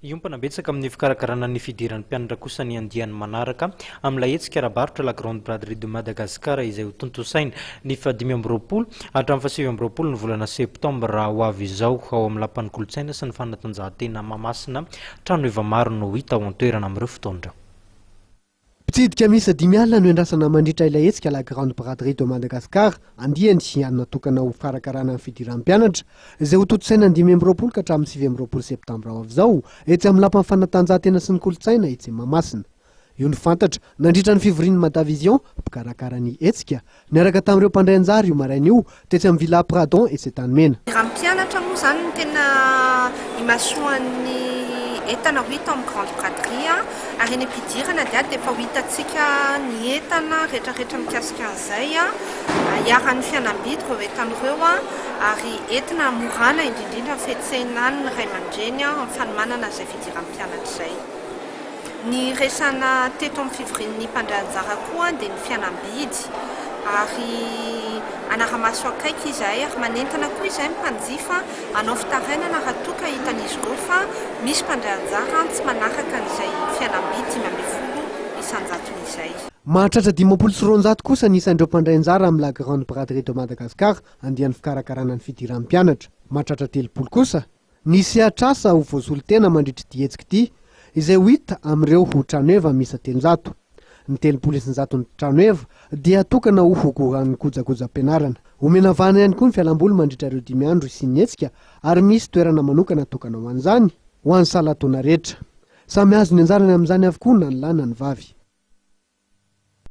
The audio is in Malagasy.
Hiompana betsaka amin'ny fikarakarana ny fidiran'ny mpianatra kosa ny andiany manaraka amin'ilay hetsika rabarotra la grande braderie de Madagascar izay tontosaina ny 5 hatramin'ny 7 ny volana Septambra ho avy izao ao amin'ny lapan'ny kolotsaina sy ny fanatanjahantena mamasina Tranoheva maro no hita ao an-toerana amin'ireo fotoandra. Pitsidika misa 5 alina no endrasana mandritra ilay hetsika la grande braderie de Madagascar andiany natokana ho fikarakarana ny fidiran'ny mpianatra izay ho tontosaina 5 ka hatramin'ny 7 Septambra ho avy izao etsy amin'ny lapan'ny fanatanjahantena sy ny kolotsaina etsy mamasina. Io ny fantatra nandritra ny fivorian'ny Madavision mpikarakarany hetsika niaraka tamin'ireo mpandray anjara io maraina io tetsy amin'ny villa Pradon etsy Tanimena. Raha mpianatra moa zany no tena imasoan'ny entana ho hita amin'ny grande braderie ary ny mpidirana dia efa ho hitantsika ny entana rehetrarehetra mikasika an'izay iaran'ny fianam-bidy ireo entan'ireo ary entina morana indrindrindra fetsenany ny ray aman-dreny amin'ny fanomanana izay fidiran'ny mpianatra izay. Ny resana teto amin'ny fivorian'ny mpandray anjara koa dia ny fianam-bidy ary anara-maso akaiky izay ary manentana koa izay mpanjifa anao fitarainana raha toka hitan'izy ireo fa misy mpandray anjara tsy manaraka n'izay fianam-bidy 5 isan-jaton'izay. Mahatratra 520 kosa ny isan'ireo mpandray anjara amin'ny la grande braderie de Madagascar andiany fikarakarana ny fidiran'ny mpianatra. Mahatratra 30 kosa nisy atrasa ho voasolo-tena mandritra ity hetsika ity izay ho hita amin'ireo ho Tranoheva misa 300. Ny 30 ny Tranoheva dia tokana ho hogoran'ny kojakoja-pianarana. Omena vana ihany koa ny fialamboly mandritra ireo 5 andro sy ny hetsika ary misy toerana manokana tokana ho an'izany ho an'ny salatona rehetra. Samy azo ny anjarany amin'izany avokoa na ny lahy na ny vavy.